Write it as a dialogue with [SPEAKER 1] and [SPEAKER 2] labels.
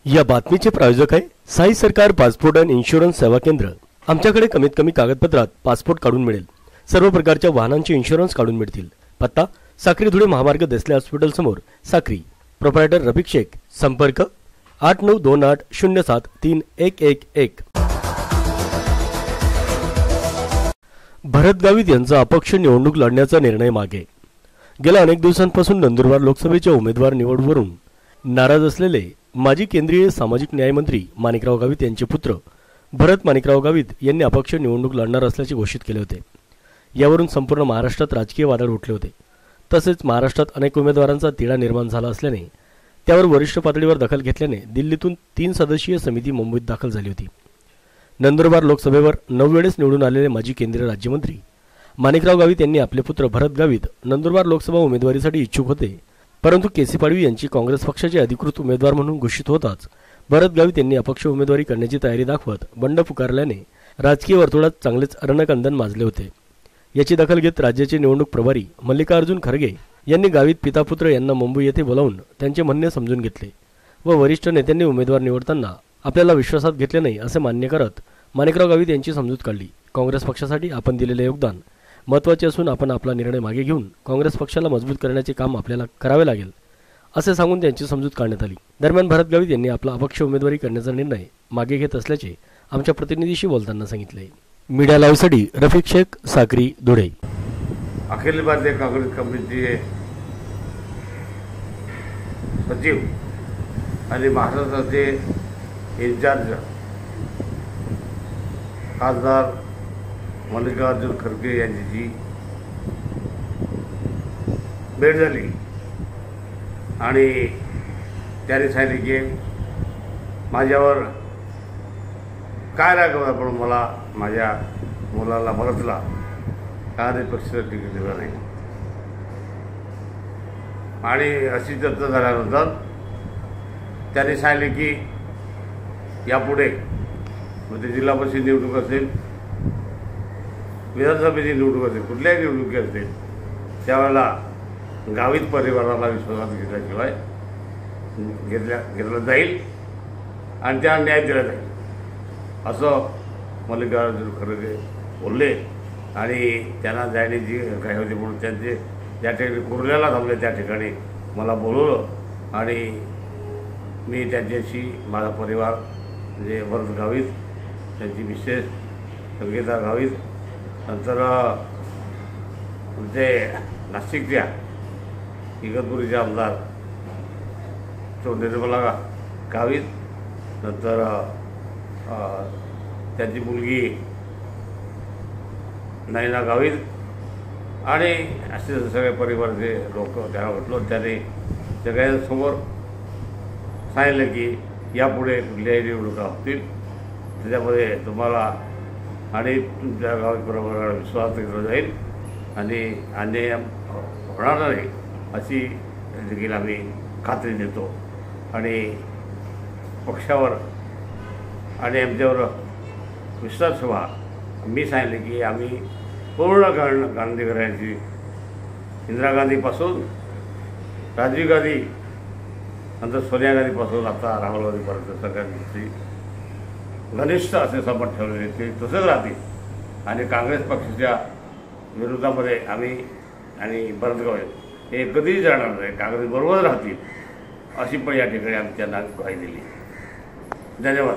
[SPEAKER 1] या बातमीचे प्रायोजक आहे साई सरकार पासपोर्ट अँड इन्शुरन्स सेवा केंद्र। आमच्याकडे कमीत कमी कागदपत्रात पासपोर्ट काढून मिळेल। सर्व प्रकारच्या वाहनांचे इन्शुरन्स काढून मिळतील। पत्ता साक्री धुळे महामार्ग देसले हॉस्पिटल समोर साक्री। प्रोप्रायटर रफिक शेख। संपर्क 8928073111। भरत गावित यांचा अपक्ष निवडणूक लढण्याचा निर्णय मागे। गेल्या अनेक दिवसांपासून नंदुरबार लोकसभेच्या उमेदवार निवडीवरून नाराज असलेले माजी केंद्रीय सामाजिक न्याय मंत्री माणिकराव गावित यांचे पुत्र भरत माणिकराव गावित यांनी अपक्ष निवडणूक लढणार असल्याचे घोषित केले होते। यावरून संपूर्ण महाराष्ट्रात राजकीय वादळ उठले होते। तसेच महाराष्ट्रात अनेक उमेदवारांचा तिढा निर्माण झाला असल्याने त्यावर वरिष्ठ पातळीवर दखल घेतल्याने दिल्लीतून 3 सदस्यीय समिती मुंबईत दाखल झाली होती। नंदुरबार लोकसभेवर 9 वेळेस निवडून आलेले माजी केंद्रीय राज्यमंत्री माणिकराव गावित यांनी आपले पुत्र भरत गावित नंदुरबार लोकसभा उमेदवारीसाठी इच्छुक होते, परंतु केसी पाडवी यांची काँग्रेस पक्षाचे अधिकृत उमेदवार म्हणून घोषित होताच भरत गावित यांनी अपक्ष उमेदवारी करण्याची तयारी दाखवत बंड पुकारल्याने राजकीय वर्तुळात चांगलेच रणकंदन माजले होते। याची दखल घेत राज्याचे निवडणूक प्रभारी मल्लिकार्जुन खरगे यांनी गावित पितापुत्र यांना मुंबई येथे बोलावून त्यांचे म्हणणे समजून घेतले व वरिष्ठ नेत्यांनी उमेदवार निवडताना आपल्याला विश्वासात घेतले नाही असे मान्य करत माणिकराव गावित यांची समजूत काढली। काँग्रेस पक्षासाठी आपण दिलेले योगदान महत्त्वाचे असून आपण आपला निर्णय मागे घेऊन काँग्रेस पक्षाला मजबूत करण्याचे काम आपल्याला करावे लागेल असे सांगून त्यांची समजूत काढण्यात आली। दरम्यान भरत गावित यांनी आपला अपक्ष उमेदवारी करण्याचा निर्णय मागे घेत असल्याचे आमच्या प्रतिनिधीशी बोलताना सांगितले। मीडिया लाईव्हसाठी रफिक शेख, साक्री, धुळे।
[SPEAKER 2] अखिल भारतीय काँग्रेस कमिटीचे सचिव आणि महाराष्ट्राचे इन्चार्ज खासदार मल्लिकार्जुन खरगे यांची भेट झाली आणि त्यांनी सांगितले की माझ्यावर काय राग पण मला माझ्या मुलाला भरतला काय पक्षाला तिकीट दिलं नाही आणि अशी चर्चा झाल्यानंतर त्यांनी सांगितले की यापुढे म्हणजे जिल्हा परिषद निवडणूक असेल, विधानसभेची निवडणूक असेल, कुठल्याही निवडणुकी असेल त्यावेळेला गावित परिवाराला विश्वासात घेतल्याशिवाय घेतलं जाईल आणि त्याला न्याय दिला जाईल असं मल्लिकार्जुन खरगे बोलले। आणि त्यांना जाण्याची काही होती म्हणून त्यांचे ज्या ठिकाणी कुर्ल्याला थांबले त्या ठिकाणी मला बोलवलं आणि मी त्यांच्याशी माझा परिवार म्हणजे भरत गावित, त्यांची मिसेस संगीता गावित, नंतर ते नाशिकच्या इगतपुरीचे आमदार निर्मला गावित, नंतर त्यांची मुलगी नयना गावित आणि असे सगळे परिवाराचे लोक त्याला म्हटलं। त्याने सगळ्यांसमोर सांगितलं की यापुढे कुठल्याही निवडणुका होतील त्याच्यामध्ये तुम्हाला आणि तुमच्या गावाबरोबर विश्वास घेतला जाईल आणि अन्याय होणार नाही अशी देखील आम्ही खात्री देतो आणि पक्षावर आणि आमच्यावर विश्वास ठेवा। मी सांगितले की आम्ही पूर्ण गांधी घराण्याची इंदिरा गांधीपासून राजीव गांधी नंतर सोनिया गांधीपासून आता राहुल गांधीपर्यंत सगळ्यांची घनिष्ठ असे संबंध ठेवलेले ते तसेच राहतील आणि काँग्रेस पक्षाच्या विरोधामध्ये आम्ही आणि भरत गावित हे कधीही जाणार नाही, काँग्रेस बरोबर राहतील अशी पण या ठिकाणी आम्ही त्यांना ग्वाही दिली। धन्यवाद।